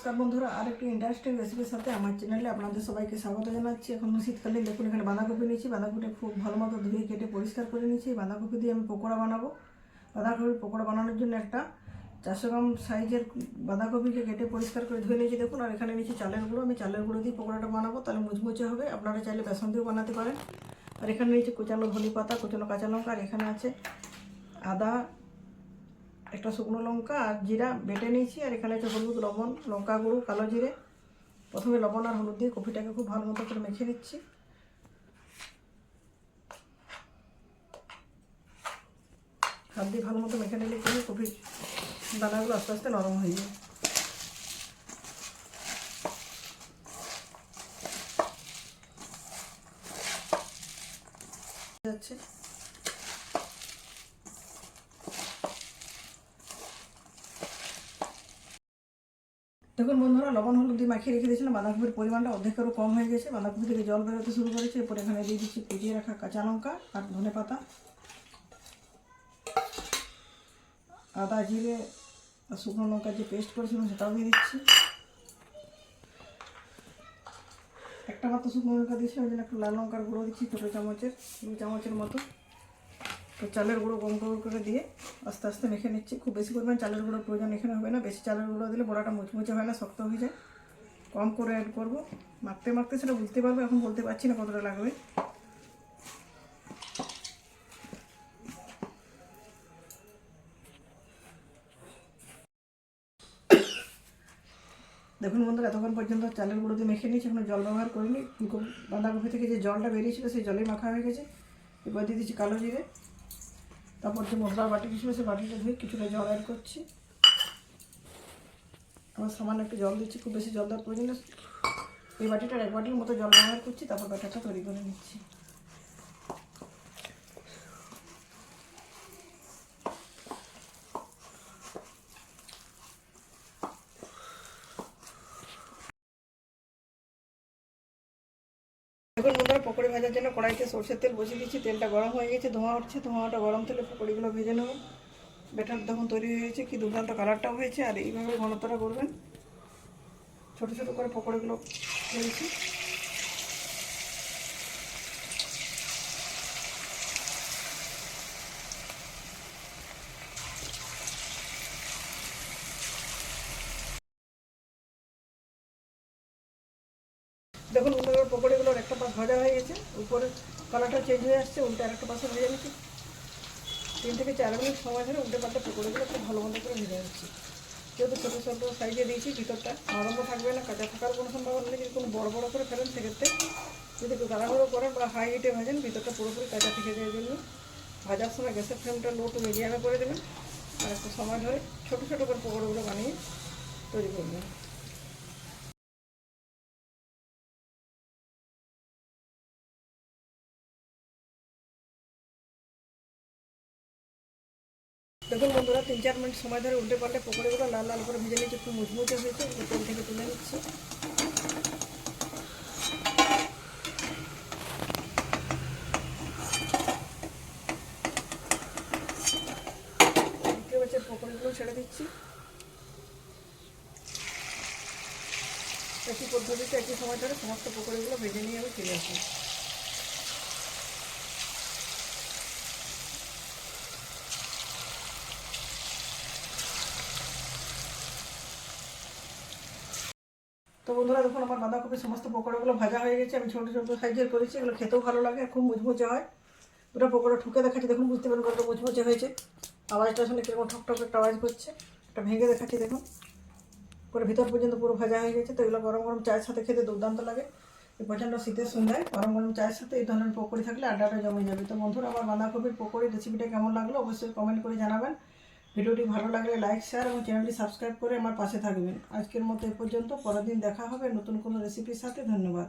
নমস্কার বন্ধুরা, আর একটি ইন্টারেস্টিং রেসিপির সাথে আমার চ্যানেলে আপনাদের সবাইকে স্বাগত জানাচ্ছি। এখন শীতকালীন দেখুন এখানে বাঁধাকপি নিয়েছি। বাঁধাকপিটা খুব ভালো মতো ধুয়ে কেটে পরিষ্কার করে নিয়েছি। বাঁধাকপি দিয়ে আমি পকোড়া বানাবো। বাঁধাকপির পকোড়া বানানোর জন্য একটা 400 গ্রাম সাইজের বাঁধাকপিকে কেটে পরিষ্কার করে ধুয়ে নিয়েছি দেখুন। আর এখানে নিয়েছি চালের গুঁড়ো। আমি চালের গুঁড়ো দিয়ে পকোড়াটা বানাবো, তাহলে মুচমুচে হবে। আপনারা চাইলে বেসন দিয়েও বানাতে পারেন। আর এখানে নিয়েছি কুচানো ধনে পাতা, কুচানো কাঁচা লঙ্কা, আর এখানে আছে আদা, একটা শুকনো লঙ্কা আর জিরা বেটে নিয়েছি। আর এখানে আছে হলুদ, লবণ, লঙ্কা গুঁড়ো, কালো জিরে। প্রথমে লবণ আর হলুদ দিয়ে কপিটাকে খুব ভালো মতো করে মেখে নিচ্ছি। হাত দিয়ে ভালো মতো মেখে নিলে কিন্তু কপির দানাগুলো আস্তে আস্তে নরম হয়ে যায়। যাচ্ছে দেখুন বন্ধুরা, লবণ হলুদ দিয়ে মাখিয়ে রেখে দিয়েছিলাম। বাঁধাকপির পরিমাণটা অর্ধেকেরও কম হয়ে গেছে। বাঁধাকপি থেকে জল বেরোতে শুরু করেছে। এরপর এখানে দিয়ে দিচ্ছি কুচিয়ে রাখা কাঁচা লঙ্কা আর ধনে পাতা, আদা, জিরে আর শুকনো লঙ্কার যে পেস্ট করেছিলাম সেটাও দিয়ে দিচ্ছি। একটা মাত্র শুকনো লঙ্কা দিয়েছি, ওই জন্য একটু লাল লঙ্কার গুঁড়ো দিচ্ছি ছোটো চামচের 2 চামচের মতো। তো চালের গুঁড়ো কম করে দিয়ে আস্তে আস্তে মেখে নিচ্ছি। খুব বেশি পরিমাণ চালের গুঁড়োর প্রয়োজন এখানে হবে না। বেশি চালের গুঁড়ো দিলে বড়াটা মুচমুচে হয় না, শক্ত হয়ে যায়। কম করে অ্যাড করবো। মাখতে মাখতে সেটা বুঝতে পারবো, এখন বলতে পারছি না কতটা লাগবে। দেখুন বন্ধুরা, এতক্ষণ পর্যন্ত চালের গুঁড়ো দিয়ে মেখে নিয়েছি, এখন জল ব্যবহার করিনি। বাঁধাকপি থেকে যে জলটা বেরিয়েছিল সেই জলেই মাখা হয়ে গেছে। এবার দিয়ে দিচ্ছি কালো জিরে। তারপর যে মশলার বাটি ছিল সেই বাটিটা ধুয়ে কিছুটা জল অ্যাড করছি। আবার সামান্য একটু জল দিচ্ছি, খুব বেশি জল দেওয়ার প্রয়োজন নেই। এই বাটিটার 1 বাটির মতো জল ব্যবহার করছি। তারপর ব্যাটারটা তৈরি করে নিচ্ছি। এখন বন্ধুরা, পকোড়ি ভাজার জন্য কড়াইতে সরষের তেল বসিয়ে দিচ্ছি। তেলটা গরম হয়ে গেছে, ধোঁয়া উঠছে। ধোঁয়াটা গরম তেলে পকোড়িগুলো ভেজে নেব। ব্যাটার দেখুন তৈরি হয়ে গেছে, কি দুর্দান্ত কালারটাও হয়েছে। আর এইভাবে ঘনত্বটা করবেন। ছোটো ছোটো করে পকোড়িগুলো ভেজেছি। দেখুন বন্ধুরা, পকোড়িগুলোর একটা পাশ ভাজা হয়ে গেছে, উপরে কালারটা চেঞ্জ হয়ে আসছে। উল্টে আরেকটা পাশে ভেজে নিচ্ছি। 3 থেকে 4 মিনিট সময় ধরে উল্টে পাল্টে পকোড়িগুলো খুব ভালো মতো করে ভেজে নিচ্ছি। যেহেতু ছোটো ছোটো সাইজে দিয়েছি, ভিতরটা নরমও থাকবে না, কাঁচা থাকার কোনো সম্ভাবনা নেই। যদি কোনো বড় বড় করে ফেলেন সেক্ষেত্রে যদি একটু গাড়াগুড়ো করেন বা হাই হিটে ভাজেন, ভিতরটা পুরোপুরি কাঁচা থেকে যায়। জন্য ভাজার সময় গ্যাসের ফ্লেমটা লো টু মিডিয়ামে করে দেবেন। আর একটু সময় ধরে ছোটো ছোটো করে পকোড়িগুলো বানিয়ে তৈরি করবেন। দেখুন বন্ধুরা, 3-4 মিনিট সময় ধরে উল্টে পাল্টে পকোড়িগুলো লাল লাল করে ভেজে নিচ্ছি। একটু মুচমুচে হয়েছে, তেল থেকে তুলে নিচ্ছি। দ্বিতীয় ব্যাচের পকোড়িগুলো ছেড়ে দিচ্ছি। একই পদ্ধতিতে একই সময় ধরে সমস্ত পকোড়িগুলো ভেজে নিয়ে আমি ফিরে আসি। তো বন্ধুরা দেখুন, আমার বাঁধাকপির সমস্ত পকোড়াগুলো ভাজা হয়ে গেছে। আমি ছোটো ছোটো সাইজের করেছি, এগুলো খেতেও ভালো লাগে, খুব মুচমুচে হয়। দুটো পকোড়া ঠুকে দেখাচ্ছি, দেখুন বুঝতে পারবেন কতটা মুচমুচে হয়েছে। আওয়াজটা শুনে কীরকম ঠকঠক একটা আওয়াজ করছে। একটা ভেঙে দেখাচ্ছি, দেখুন পুরো ভিতর পর্যন্ত পুরো ভাজা হয়ে গেছে। তো এগুলো গরম গরম চায়ের সাথে খেতে দুর্দান্ত লাগে। এই প্রচণ্ড শীতের সন্ধ্যায় গরম গরম চায়ের সাথে এই ধরনের পকোড়ি থাকলে আড্ডাটা জমে যাবে। তো বন্ধুরা, আমার বাঁধাকপির পকোড়ি রেসিপিটা কেমন লাগলো অবশ্যই কমেন্ট করে জানাবেন। ভিডিওটি ভালো লাগলে লাইক, শেয়ার এবং চ্যানেলটি সাবস্ক্রাইব করে আমার পাশে থাকবেন। আজকের মতো এ পর্যন্ত। পরের দিন দেখা হবে নতুন কোনো রেসিপির সাথে। ধন্যবাদ।